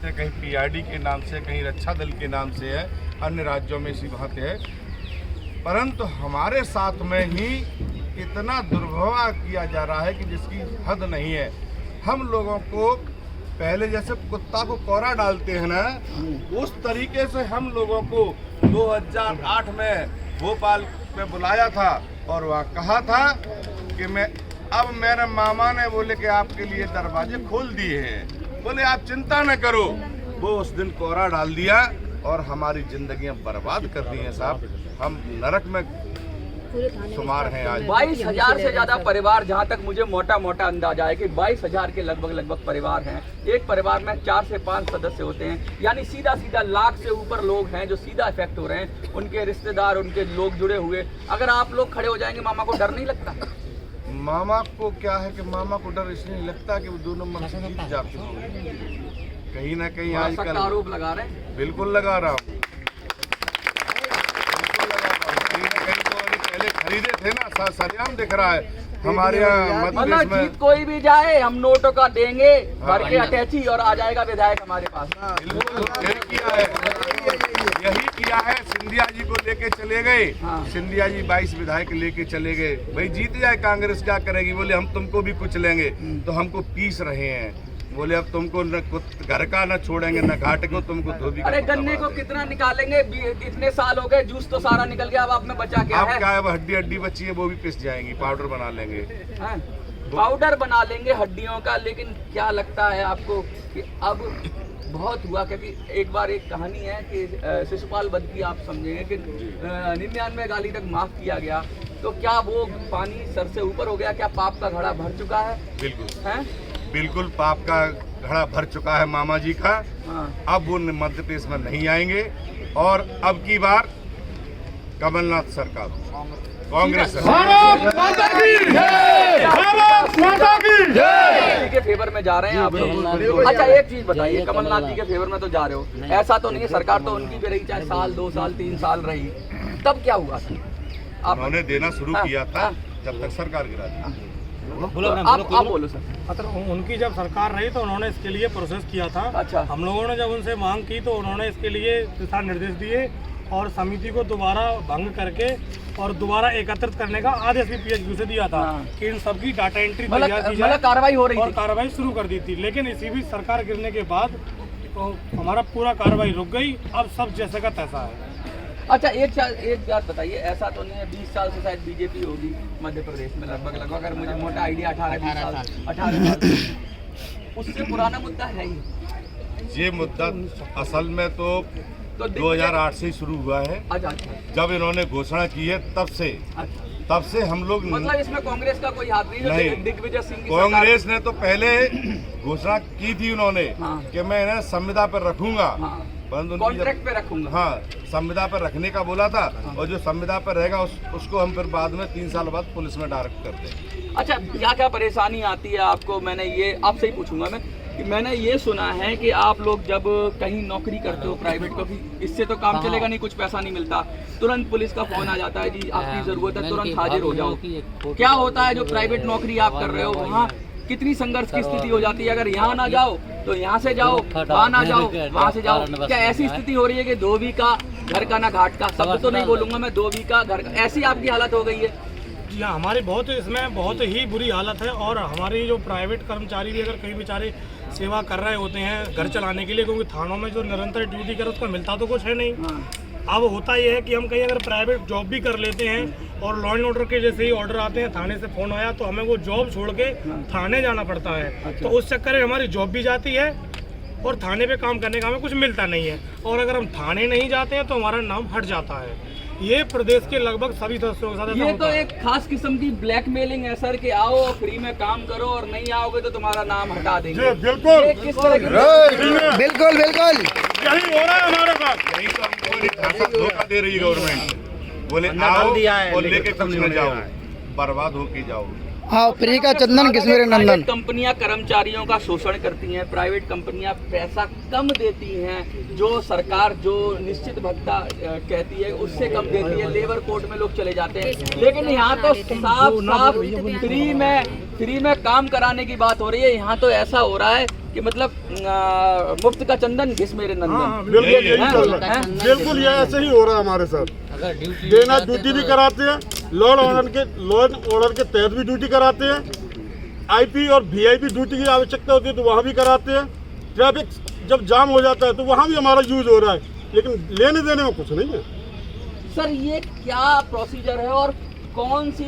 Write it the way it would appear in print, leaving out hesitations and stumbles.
करते हैं, कहीं पीआरडी के नाम से, कहीं रक्षा दल के नाम से है, अन्य राज्यों में इसी बात है। परंतु हमारे साथ में ही इतना दुर्व्यवहार किया जा रहा है कि जिसकी हद नहीं है। हम लोगों को पहले जैसे कुत्ता को कोरा डालते हैं ना, उस तरीके से हम लोगों को 2008 में भोपाल में बुलाया था और वहाँ कहा था कि अब मेरे मामा ने बोले कि आपके लिए दरवाजे खोल दिए हैं, बोले आप चिंता न करो। वो उस दिन कोरा डाल दिया और हमारी जिंदगियां बर्बाद कर दी हैं साहब। हम नरक में शुमार हैं आज। 22,000 से ज्यादा परिवार, जहां तक मुझे मोटा अंदाजा है कि 22,000 के लगभग परिवार हैं। एक परिवार में 4 से 5 सदस्य होते हैं, यानी सीधा लाख से ऊपर लोग हैं जो सीधा इफेक्ट हो रहे हैं, उनके रिश्तेदार, उनके लोग जुड़े हुए। अगर आप लोग खड़े हो जाएंगे, मामा को डर नहीं लगता? मामा को क्या है कि मामा को डर इसलिए नहीं लगता कि वो 2 नंबर से जीत जाते होंगे। कहीं ना कहीं आजकल आरोप लगा रहे हैं। बिल्कुल लगा रहा हूँ, पहले खरीदे थे ना, सरेआम दिख रहा है हमारे यहाँ मध्य प्रदेश में। जीत कोई भी जाए, हम नोटों का देंगे भर के अटैची और आ जाएगा विधायक हमारे पास। यही किया है। सिंधिया जी को लेके चले गए, सिंधिया जी 22 विधायक लेके चले गए। भाई जीत जाए कांग्रेस क्या करेगी, बोले हम तुमको भी कुछ लेंगे, तो हमको पीस रहे हैं। बोले अब तुमको न घर का न छोड़ेंगे न घाट को, तुमको धोबी। अरे गन्ने को कितना निकालेंगे, इतने साल हो गए, जूस तो सारा निकल गया, अब आप में बचा क्या है? क्या है, हड्डी बची है, वो भी पिस जाएंगी, पाउडर बना लेंगे। पाउडर बना लेंगे हड्डियों का। लेकिन क्या लगता है आपको कि अब बहुत हुआ? क्योंकि एक बार एक कहानी है कि शिशुपाल वध की आप समझेंगे कि 99 गाली तक माफ किया गया, तो क्या वो पानी सर से ऊपर हो गया? क्या पाप का घड़ा भर चुका है? बिल्कुल है, बिल्कुल पाप का घड़ा भर चुका है मामा जी का। अब वो मध्य प्रदेश में नहीं आएंगे और अब की बार कमलनाथ सरकार, कांग्रेस के फेवर में जा रहे हैं आप लोग। अच्छा एक चीज बताइए, कमलनाथ जी के फेवर में तो जा रहे हो, ऐसा तो नहीं है सरकार तो उनकी भी रही, चाहे साल 2 साल 3 साल रही, तब क्या हुआ था? उन्होंने देना शुरू किया था जब तक सरकार गिरा दी। आप बोलो सर। मतलब उनकी जब सरकार रही तो उन्होंने इसके लिए प्रोसेस किया था। अच्छा। हम लोगों ने जब उनसे मांग की तो उन्होंने इसके लिए दिशा निर्देश दिए और समिति को दोबारा भंग करके और दोबारा एकत्रित करने का आदेश भी पीएचक्यू से दिया था कि इन सबकी डाटा एंट्री तैयार की जाए, कार्रवाई हो रही थी और कार्रवाई शुरू कर दी थी। लेकिन इसी भी सरकार गिरने के बाद तो हमारा पूरा कार्रवाई रुक गई। अब सब जैसे का तैसा है। अच्छा एक बात बताइए, ऐसा तो नहीं है 20 साल से शायद बीजेपी होगी मध्य प्रदेश में लगभग, अगर मुझे मोटा आइडिया 18 साल उससे पुराना मुद्दा है ही। ये मुद्दा असल में तो 2008 से शुरू हुआ है। जब इन्होंने घोषणा की है तब से हम लोग, मतलब इसमें कांग्रेस का कोई हाथ नहीं? दिग्विजय सिंह कांग्रेस ने तो पहले घोषणा की थी उन्होंने कि मैं इन्हें संविदा पर रखूंगा, कॉन्ट्रैक्ट पे रखूंगा। हाँ, संविदा पर रखने का बोला था और जो संविदा पर रहेगा उसको हम फिर बाद में 3 साल बाद पुलिस में डायरेक्ट करते हैं। अच्छा क्या परेशानी आती है आपको? मैंने ये आपसे ही पूछूंगा मैं कि मैंने ये सुना है कि आप लोग जब कहीं नौकरी करते हो प्राइवेट को, इससे तो काम चलेगा नहीं, कुछ पैसा नहीं मिलता, तुरंत पुलिस का फोन आ जाता है जी आपकी जरूरत है, तुरंत हाजिर हो जाओ। क्या होता है जो प्राइवेट नौकरी आप कर रहे हो वहाँ कितनी संघर्ष की स्थिति हो जाती है? अगर यहाँ ना जाओ तो यहाँ से जाओ, वहाँ ना जाओ वहाँ से जाओ। क्या ऐसी स्थिति हो रही है कि धोबी का घर का ना घाट का? शब्द तो नहीं बोलूंगा मैं, धोबी का घर का, ऐसी आपकी हालत हो गई है? जी हाँ, हमारी इसमें बहुत ही बुरी हालत है। और हमारी जो प्राइवेट कर्मचारी भी अगर कई बेचारे सेवा कर रहे होते हैं घर चलाने के लिए, क्योंकि थानों में जो निरंतर ड्यूटी करे उसका मिलता तो कुछ है नहीं। अब होता ये है कि हम कहीं अगर प्राइवेट जॉब भी कर लेते हैं और लॉ एंड ऑर्डर के जैसे ही ऑर्डर आते हैं, थाने से फोन आया तो हमें वो जॉब छोड़ के थाने जाना पड़ता है। तो उस चक्कर में हमारी जॉब भी जाती है और थाने पे काम करने का हमें कुछ मिलता नहीं है। और अगर हम थाने नहीं जाते हैं तो हमारा नाम हट जाता है। ये प्रदेश के लगभग सभी सदस्यों के साथ ये तो एक खास किस्म की ब्लैकमेलिंग है सर कि आओ फ्री में काम करो और नहीं आओगे तो तुम्हारा नाम हटा देंगे। बिल्कुल किस तरह की बिल्कुल यही हो रहा है हमारे साथ। यही तो हमको धोखा दे रही है गवर्नमेंट। बोले आओ और लेके कुछ न जाओ, बर्बाद होके जाओ। हाँ, फ्री का चंदन किस्मेरे नंदन। कंपनियां कर्मचारियों का शोषण करती हैं, प्राइवेट कंपनियां पैसा कम देती हैं, जो सरकार जो निश्चित भत्ता कहती है उससे कम देती है, लेबर कोर्ट में लोग चले जाते हैं। लेकिन यहाँ तो साफ फ्री में काम कराने की बात हो रही है। यहाँ तो ऐसा हो रहा है कि मतलब मुफ्त का चंदन घिस मेरे नंदन। बिल्कुल यही हाँ, चल रहा है, हैं? बिल्कुल ये ऐसे ही हो रहा है हमारे साथ। देना ड्यूटी भी कराते हैं, लॉ एंड ऑर्डर के तहत भी ड्यूटी कराते हैं, आईपी और वीआईपी ड्यूटी की आवश्यकता होती है तो वहाँ भी कराते हैं। ट्रैफिक जब जाम हो जाता है तो वहाँ भी हमारा यूज हो रहा है, लेकिन लेने देने में कुछ नहीं है। सर ये क्या प्रोसीजर है और कौन सी